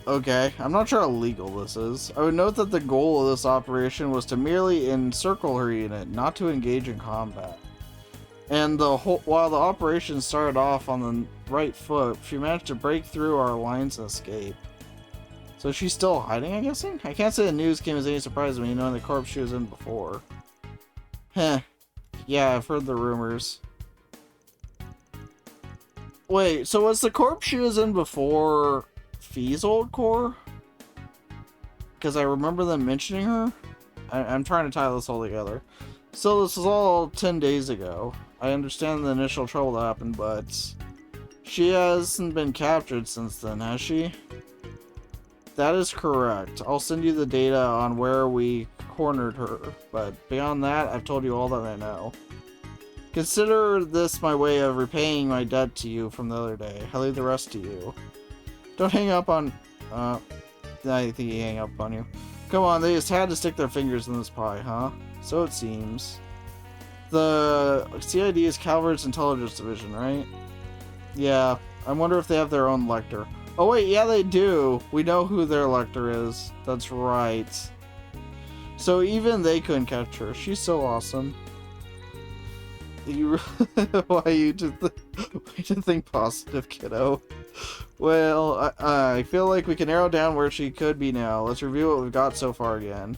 Okay, I'm not sure how legal this is. I would note that the goal of this operation was to merely encircle her unit, not to engage in combat. And while the operation started off on the right foot, she managed to break through our lines and escape. So she's still hiding, I'm guessing? I can't say the news came as any surprise to me, knowing the corpse she was in before. Heh. Yeah, I've heard the rumors. Wait, so was the corpse she was in before Fee's old corps? Because I remember them mentioning her. I'm trying to tie this all together. So this was all 10 days ago. I understand the initial trouble that happened, but she hasn't been captured since then, has she? That is correct. I'll send you the data on where we cornered her, but beyond that, I've told you all that I know. Consider this my way of repaying my debt to you from the other day. I leave the rest to you. Don't hang up on... I think he hang up on you. Come on, they just had to stick their fingers in this pie, huh? So it seems. The CID is Calvert's Intelligence Division, right? Yeah, I wonder if they have their own Lecter. Oh wait, yeah they do. We know who their Lecter is. That's right. So even they couldn't catch her. She's so awesome. Why you to think positive, kiddo? Well, I feel like we can narrow down where she could be now. Let's review what we've got so far again.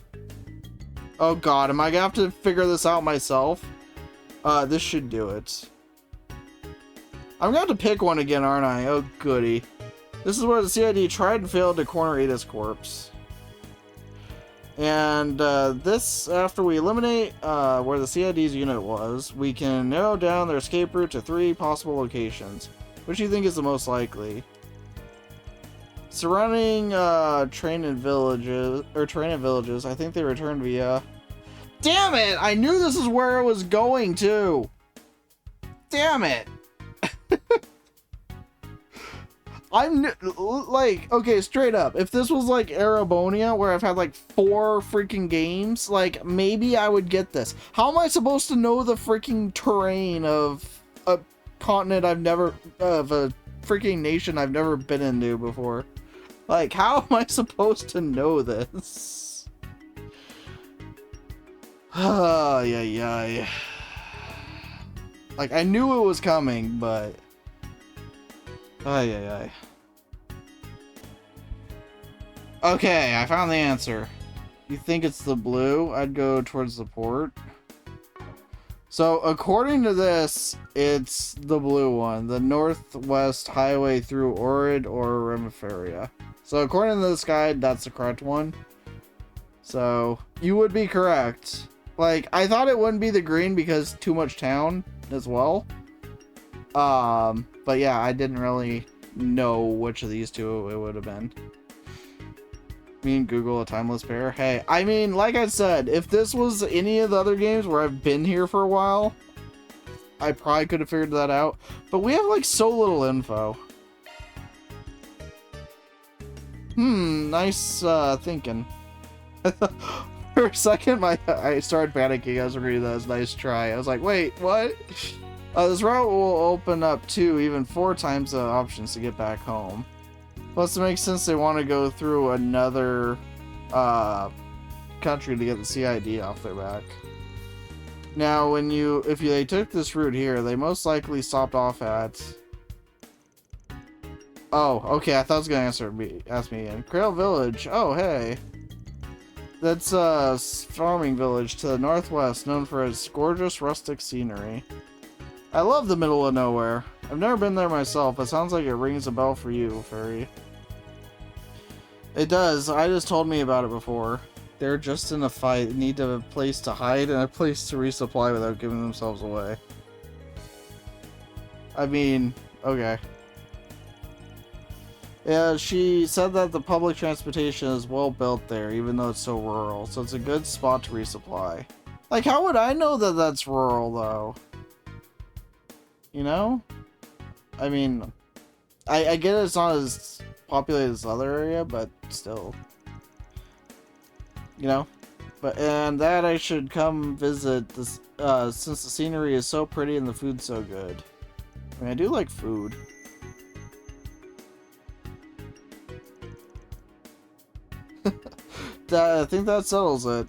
Oh god, am I gonna have to figure this out myself? This should do it. I'm gonna have to pick one again, aren't I? Oh goody. This is where the CID tried and failed to corner Ada's corpse. And this, after we eliminate where the CID's unit was, we can narrow down their escape route to 3 possible locations. Which do you think is the most likely? Surrounding train villages, I think they returned via... Damn it! I knew this is where it was going to! Damn it! I'm like, okay, straight up, if this was like Arabonia, where I've had like 4 freaking games, like, maybe I would get this. How am I supposed to know the freaking terrain of a continent of a freaking nation I've never been into before? Like, how am I supposed to know this? Yeah. Like, I knew it was coming, but... Ay. Okay, I found the answer. You think it's the blue? I'd go towards the port. So, according to this, it's the blue one. The northwest highway through Orid or Remiferia. So, according to this guide, that's the correct one. So, you would be correct. Like, I thought it wouldn't be the green because too much town as well. But yeah, I didn't really know which of these two it would have been. Me and Google a timeless pair. Hey, I mean, like I said, if this was any of the other games where I've been here for a while, I probably could have figured that out. But we have like so little info. Nice thinking. For a second, I started panicking. I was reading that as nice try. I was like, wait, what? This route will open up 2, even 4 times the options to get back home. Plus, it makes sense they want to go through another country to get the CID off their back. Now, if they took this route here, they most likely stopped off at... Oh, okay, I thought it was gonna ask me again. Crail Village, oh, hey. That's a farming village to the northwest, known for its gorgeous rustic scenery. I love the middle of nowhere. I've never been there myself, but sounds like it rings a bell for you, Fairy. It does. I just told me about it before. They're just in a fight, need a place to hide and a place to resupply without giving themselves away. I mean, okay. Yeah, she said that the public transportation is well built there, even though it's so rural, so it's a good spot to resupply. Like, how would I know that that's rural, though? You know? I mean, I get it's not as populated as other area, but still. You know? And that I should come visit this, since the scenery is so pretty and the food's so good. I mean, I do like food. I think that settles it.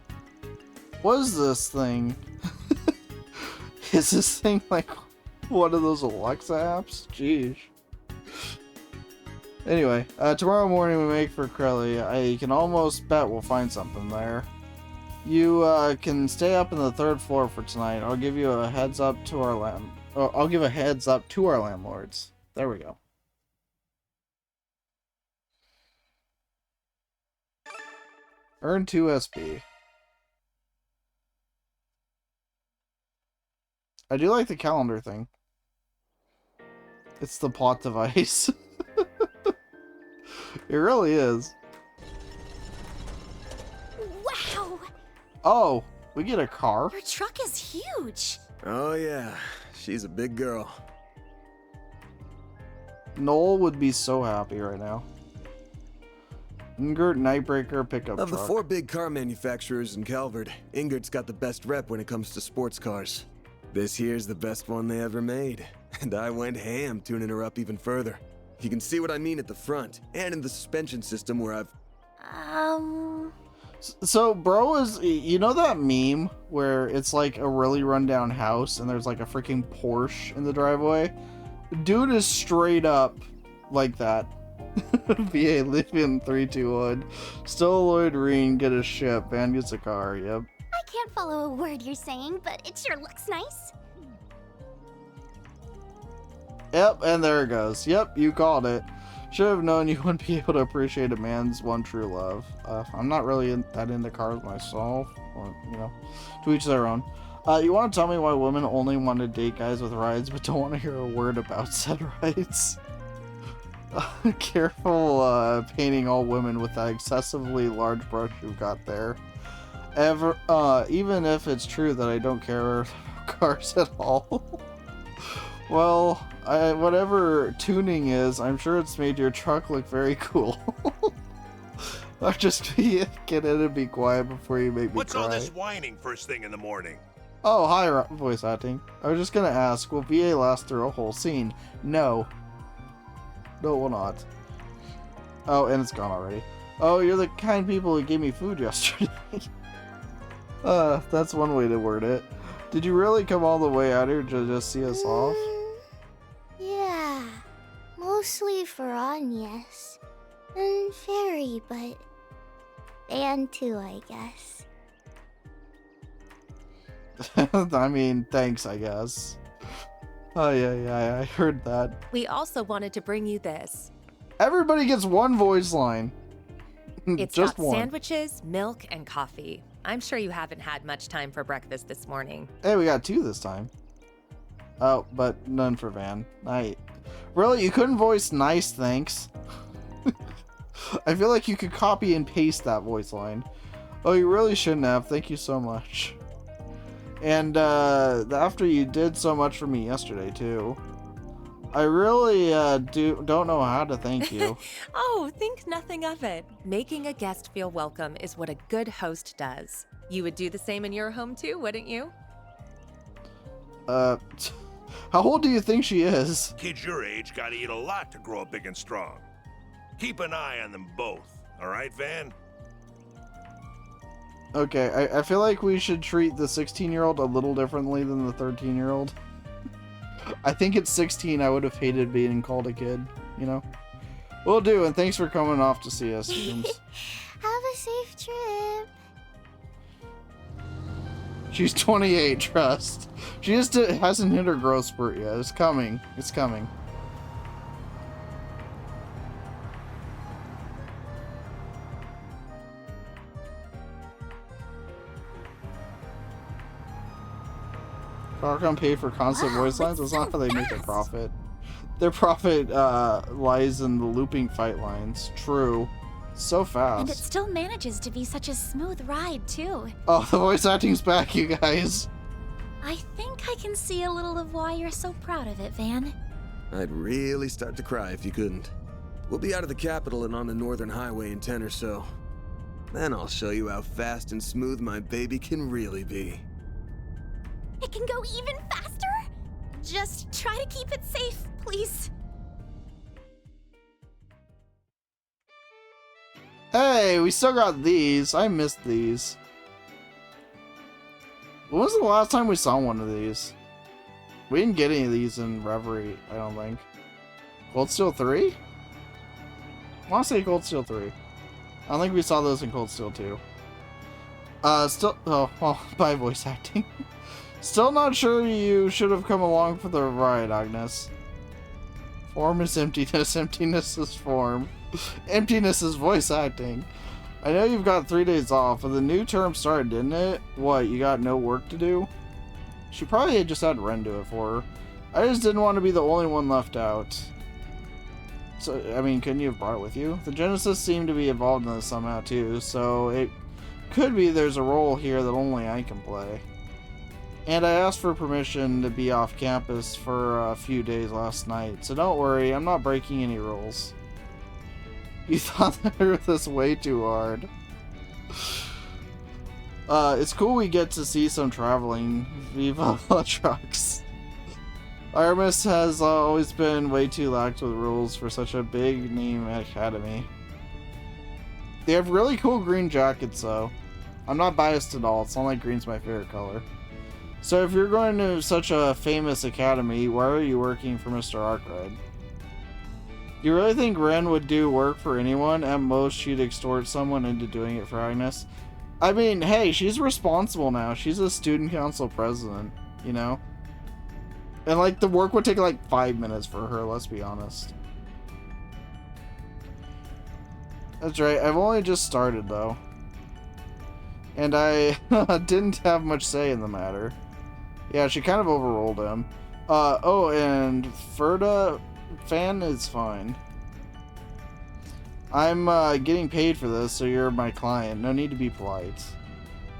What is this thing? Is this thing like one of those Alexa apps? Jeez. Anyway, tomorrow morning we make for Crelly. I can almost bet we'll find something there. You can stay up in the 3rd floor for tonight. I'll give you a heads up to our I'll give a heads up to our landlords. There we go. Earn 2 SP. I do like the calendar thing. It's the plot device. It really is. Wow! Oh, we get a car? Your truck is huge! Oh yeah, she's a big girl. Noel would be so happy right now. Ingert Nightbreaker pickup Of the truck. 4 big car manufacturers in Calvert, Ingert's got the best rep when it comes to sports cars. This here's the best one they ever made, and I went ham tuning her up even further. You can see what I mean at the front, and in the suspension system where I've... So, bro is... You know that meme where it's like a really rundown house and there's like a freaking Porsche in the driveway? Dude is straight up like that. VA Lithium 321. Still Lloyd Reen, get a ship, and gets a car, yep. I can't follow a word you're saying, but it sure looks nice. Yep, and there it goes. Yep, you called it. Should have known you wouldn't be able to appreciate a man's one true love. I'm not really that into cars myself, but, you know, to each their own. You want to tell me why women only want to date guys with rides, but don't want to hear a word about said rides? Careful painting all women with that excessively large brush you've got there. Even if it's true that I don't care about cars at all. Well, whatever tuning is, I'm sure it's made your truck look very cool. I'll just get in and be quiet before you make me What's cry. all this whining first thing in the morning? Oh, hi, voice acting. I was just gonna ask, will VA last through a whole scene? No. No, it will not. Oh, and it's gone already. Oh, you're the kind people who gave me food yesterday. That's one way to word it. Did you really come all the way out here to just see us off? Yeah. Mostly for Agnes. And Fairy, but... and too, I guess. I mean, thanks, I guess. Oh, yeah, I heard that. We also wanted to bring you this. Everybody gets one voice line. It's just got one. sandwiches, milk, and coffee. I'm sure you haven't had much time for breakfast this morning. Hey, we got 2 this time. Oh, but none for Van. Really? You couldn't voice nice thanks? I feel like you could copy and paste that voice line. Oh, you really shouldn't have. Thank you so much. And after you did so much for me yesterday, too. I really don't know how to thank you. Oh, think nothing of it. Making a guest feel welcome is what a good host does. You would do the same in your home too, wouldn't you? How old do you think she is? Kids your age gotta eat a lot to grow up big and strong. Keep an eye on them both, all right, Van? Okay, I feel like we should treat the 16-year-old a little differently than the 13-year-old. I think at 16 I would have hated being called a kid, you know? Will do, and thanks for coming off to see us, James. Have a safe trip. She's 28, trust. She just hasn't hit her growth spurt yet. It's coming. It's coming. Qualcomm pay for constant voice lines? That's not how they make their profit. Their profit lies in the looping fight lines. True. So fast. And it still manages to be such a smooth ride, too. Oh, the voice acting's back, you guys. I think I can see a little of why you're so proud of it, Van. I'd really start to cry if you couldn't. We'll be out of the capital and on the northern highway in 10 or so. Then I'll show you how fast and smooth my baby can really be. It can go even faster? Just try to keep it safe, please. Hey, we still got these. I missed these. When was the last time we saw one of these? We didn't get any of these in Reverie, I don't think. Cold Steel 3? I want to say Cold Steel 3. I don't think we saw those in Cold Steel 2. By voice acting. Still not sure you should have come along for the ride, Agnes. Form is emptiness, emptiness is form. Emptiness is voice acting. I know you've got 3 days off, but the new term started, didn't it? What, you got no work to do? She probably just had Ren do it for her. I just didn't want to be the only one left out. So, I mean, couldn't you have brought it with you? The Genesis seemed to be involved in this somehow too, so it could be there's a role here that only I can play. And I asked for permission to be off campus for a few days last night, so don't worry, I'm not breaking any rules. You thought that was this way too hard. It's cool we get to see some traveling. Viva la trucks. Aramis has always been way too lax with rules for such a big name academy. They have really cool green jackets though. I'm not biased at all, it's not like green's my favorite color. So if you're going to such a famous academy, why are you working for Mr. Arkwright? You really think Ren would do work for anyone? At most, she'd extort someone into doing it for Agnes. I mean, hey, she's responsible now. She's a student council president, you know? And, like, the work would take, like, 5 minutes for her, let's be honest. That's right, I've only just started, though. And I didn't have much say in the matter. Yeah, she kind of overruled him. Oh, and Ferda fan is fine. I'm getting paid for this, so you're my client. No need to be polite.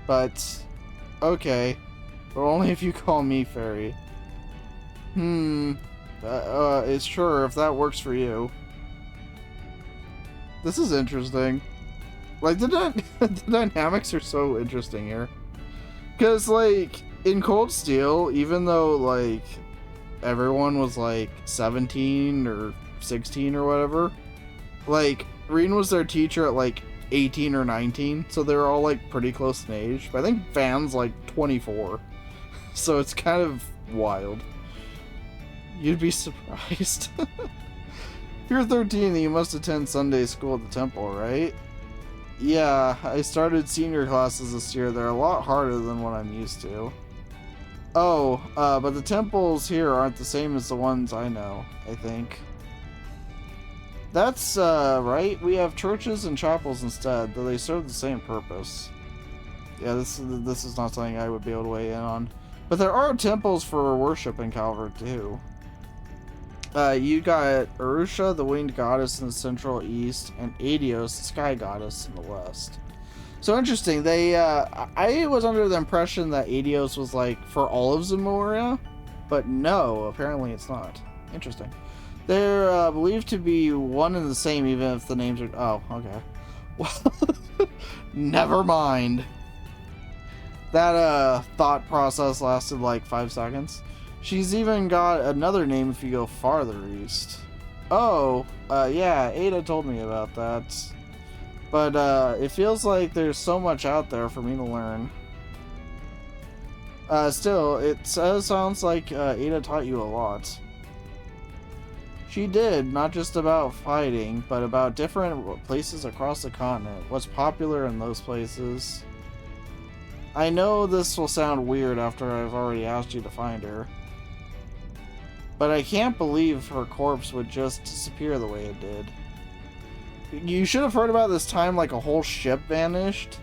But, okay. But only if you call me Fairy. It's sure if that works for you. This is interesting. Like, the dynamics are so interesting here. Because, like, in Cold Steel, even though, like, everyone was, like, 17 or 16 or whatever, like, Reen was their teacher at, like, 18 or 19, so they were all, like, pretty close in age. But I think Van's, like, 24. So it's kind of wild. You'd be surprised. If you're 13, then you must attend Sunday school at the temple, right? Yeah, I started senior classes this year. They're a lot harder than what I'm used to. Oh, but the temples here aren't the same as the ones I know, I think. That's, right. We have churches and chapels instead, though they serve the same purpose. Yeah, this is not something I would be able to weigh in on. But there are temples for worship in Calvert, too. You got Arusha, the winged goddess in the central east, and Adios, the sky goddess in the west. So interesting. They, I was under the impression that Adios was like for all of Zamoria, but no, apparently it's not. Interesting. They're believed to be one and the same, even if the names are. Oh, okay. Well, never mind. That thought process lasted like 5 seconds. She's even got another name if you go farther east. Oh, yeah, Ada told me about that. But it feels like there's so much out there for me to learn. Still, it sounds like Ada taught you a lot. She did, not just about fighting, but about different places across the continent. What's popular in those places. I know this will sound weird after I've already asked you to find her. But I can't believe her corpse would just disappear the way it did. You should have heard about this time like a whole ship vanished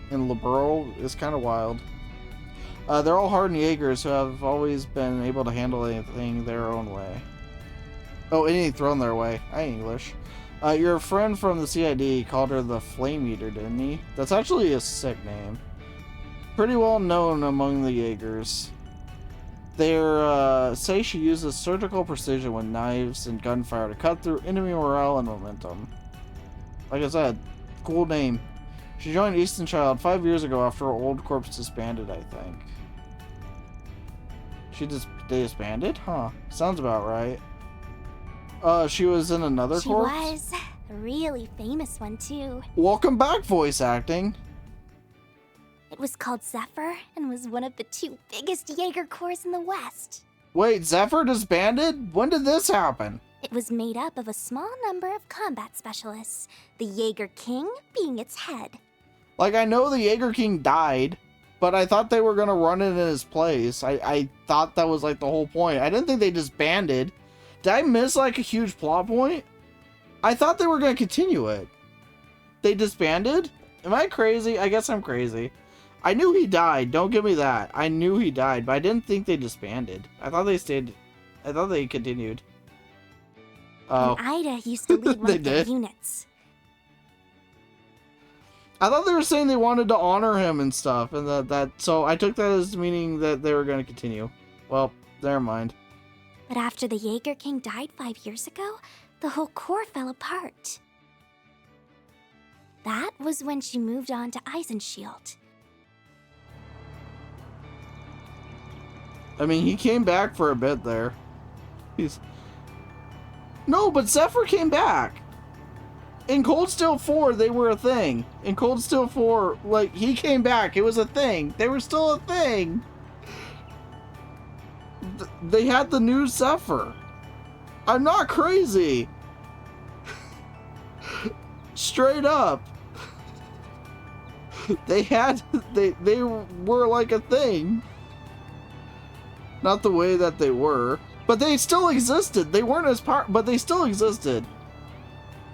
in Liberl. It's kind of wild. They're all hardened Jaegers who have always been able to handle anything their own way. Oh, anything thrown their way. English. Your friend from the CID called her the Flame Eater, didn't he? That's actually a sick name. Pretty well known among the Jaegers. They say she uses surgical precision with knives and gunfire to cut through enemy morale and momentum. Like I said, cool name. She joined Eastern Child 5 years ago after her old corps disbanded, I think. They disbanded? Huh. Sounds about right. She was in another corps? She was. A really famous one, too. Welcome back, voice acting. It was called Zephyr and was one of the 2 biggest Jaeger corps in the West. Wait, Zephyr disbanded? When did this happen? It was made up of a small number of combat specialists, the Jaeger King being its head. Like, I know the Jaeger King died, but I thought they were gonna run it in his place. I thought that was, like, the whole point. I didn't think they disbanded. Did I miss, like, a huge plot point? I thought they were gonna continue it. They disbanded? Am I crazy? I guess I'm crazy. I knew he died, don't give me that. I knew he died, but I didn't think they disbanded. I thought they continued. Oh. And Ida used to lead one of their units. I thought they were saying they wanted to honor him and stuff, and so I took that as meaning that they were going to continue. Well, never mind. But after the Jaeger King died 5 years ago, the whole corps fell apart. That was when she moved on to Eisenshield. I mean, he came back for a bit there. No, but Zephyr came back. In Cold Steel 4, they were a thing. In Cold Steel 4, like, he came back. It was a thing. They were still a thing. They had the new Zephyr. I'm not crazy. Straight up. They were like a thing. Not the way that they were. But they still existed. They weren't as but they still existed.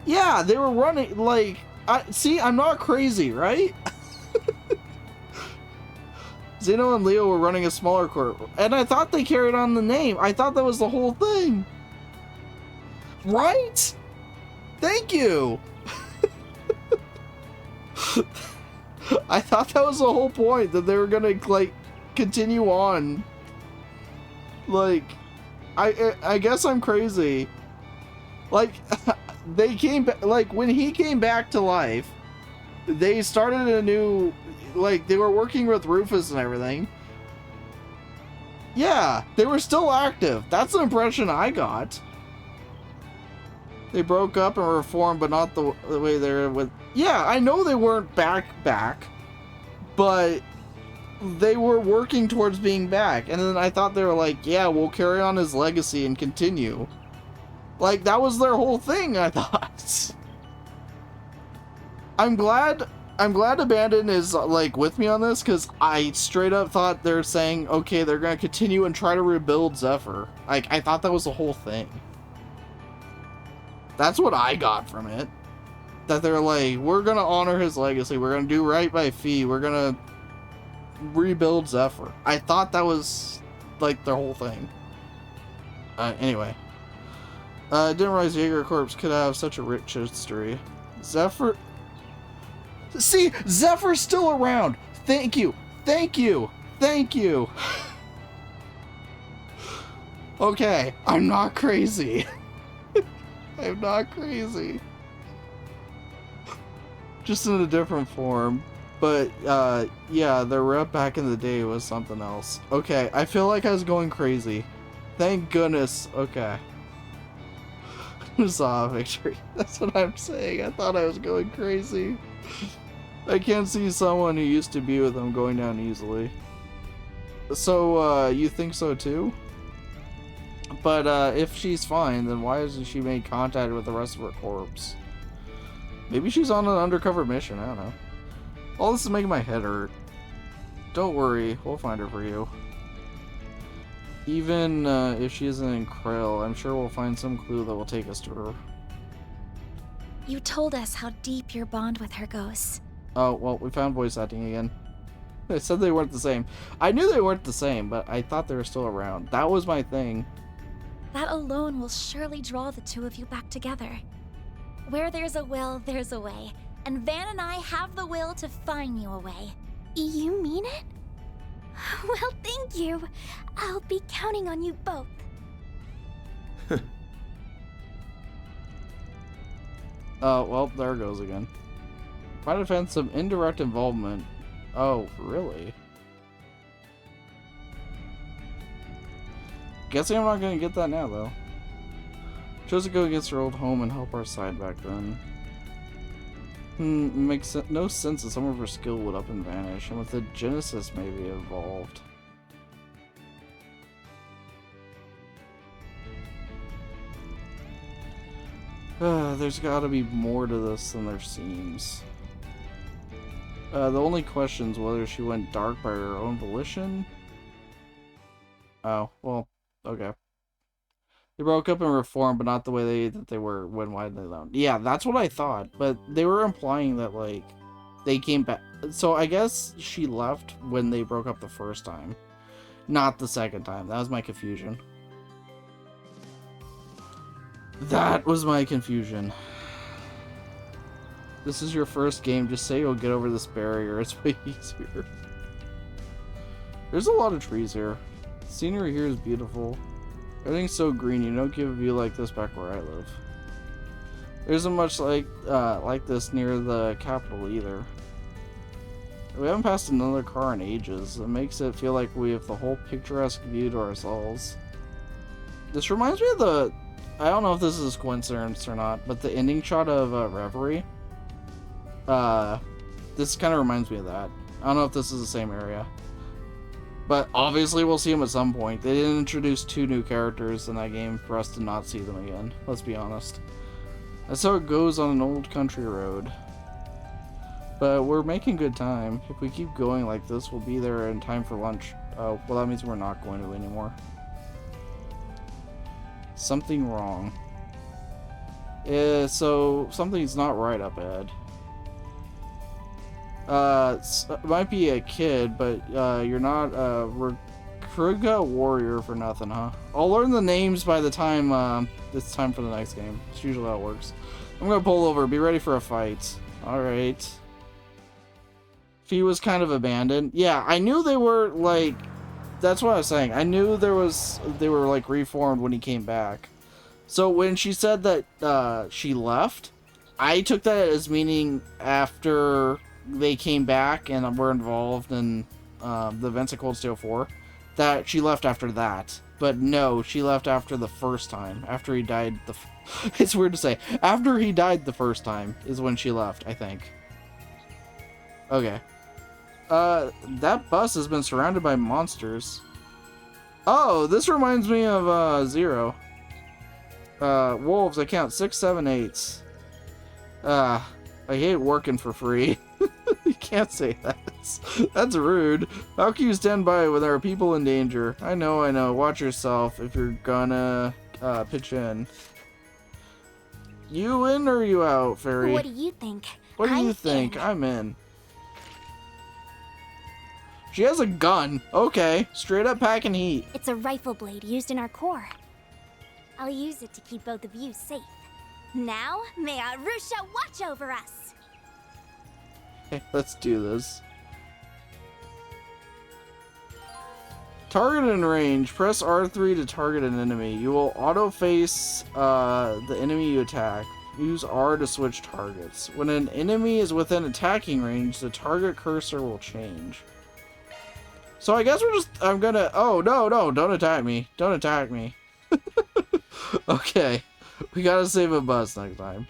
Yeah, they were running, like... see, I'm not crazy, right? Zeno and Leo were running a smaller corps. And I thought they carried on the name. I thought that was the whole thing. Right? Thank you! I thought that was the whole point, that they were gonna, like, continue on. Like, I guess I'm crazy. Like, they came back, like, when he came back to life, they started a new, like, they were working with Rufus and everything. Yeah, they were still active. That's the impression I got. They broke up and reformed, but not the way they were with... Yeah, I know they weren't back, but they were working towards being back. And then I thought they were like, yeah, we'll carry on his legacy and continue. Like, that was their whole thing, I thought. I'm glad Abandon is, like, with me on this, because I straight up thought they're saying, okay, they're going to continue and try to rebuild Zephyr. Like, I thought that was the whole thing. That's what I got from it. That they're like, we're going to honor his legacy, we're going to do right by Fee, we're going to rebuild Zephyr. I thought that was, like, their whole thing. Anyway. I didn't realize Jaeger Corps could have such a rich history. Zephyr... See, Zephyr's still around. Thank you. Thank you. Thank you. Okay, I'm not crazy. I'm not crazy. Just in a different form. But, yeah, the rep back in the day was something else. Okay, I feel like I was going crazy. Thank goodness. Okay. Saw victory. That's what I'm saying. I thought I was going crazy. I can't see someone who used to be with him going down easily. So, you think so too? But, if she's fine, then why hasn't she made contact with the rest of her corpse? Maybe she's on an undercover mission, I don't know. All this is making my head hurt. Don't worry, we'll find her for you. Even, if she isn't in Krill, I'm sure we'll find some clue that will take us to her. You told us how deep your bond with her goes. Oh, well, we found voice acting again. I said they weren't the same. I knew they weren't the same, but I thought they were still around. That was my thing. That alone will surely draw the two of you back together. Where there's a will, there's a way. And Van and I have the will to find you a way. You mean it? Well, thank you. I'll be counting on you both. Well, there it goes again. Might have had some indirect involvement. Oh, really? Guessing I'm not gonna get that now, though. Chose to go against her old home and help our side back then. Makes no sense that some of her skill would up and vanish, and with the Genesis maybe evolved. There's gotta be more to this than there seems. The only question is whether she went dark by her own volition. Oh, well, okay. They broke up and reformed, but not the way they were when widely known. Yeah, that's what I thought, but they were implying that, like, they came back. So I guess she left when they broke up the first time, not the second time. That was my confusion. That was my confusion. This is your first game. Just say you'll get over this barrier. It's way easier. There's a lot of trees here. The scenery here is beautiful. Everything's so green. You don't get a view like this back where I live. There isn't much like this near the capital either. We haven't passed another car in ages. It makes it feel like we have the whole picturesque view to ourselves. This reminds me of the... I don't know if this is coincidence or not, but the ending shot of Reverie. This kind of reminds me of that. I don't know if this is the same area. But obviously we'll see them at some point. They didn't introduce 2 new characters in that game for us to not see them again. Let's be honest. That's how it goes on an old country road. But we're making good time. If we keep going like this, we'll be there in time for lunch. Oh, well that means we're not going to anymore. Something wrong. So something's not right up ahead. It might be a kid, but you're not a Kruga warrior for nothing, huh? I'll learn the names by the time it's time for the next game. It's usually how it works. I'm gonna pull over. Be ready for a fight. Alright. He was kind of abandoned. Yeah, I knew they were, like... That's what I was saying. I knew they were, like, reformed when he came back. So when she said that she left, I took that as meaning after they came back and were involved in the events of Cold Steel 4, that she left after that. But no, she left after the first time. After he died it's weird to say. After he died the first time is when she left, I think. Okay. That bus has been surrounded by monsters. Oh, this reminds me of Zero. Wolves, I count 6, 7, 8. I hate working for free. You can't say that. That's rude. How can you stand by when there are people in danger? I know. Watch yourself if you're gonna pitch in. You in or you out, Fairy? What do you think? What do you think? I'm in. She has a gun. Okay. Straight up packing heat. It's a rifle blade used in our core. I'll use it to keep both of you safe. Now, may Arusha watch over us. Okay, let's do this. Target in range. Press R3 to target an enemy. You will auto-face the enemy you attack. Use R to switch targets. When an enemy is within attacking range, the target cursor will change. So I guess I'm gonna... Oh, no, don't attack me. Don't attack me. Okay. We gotta save a bus next time.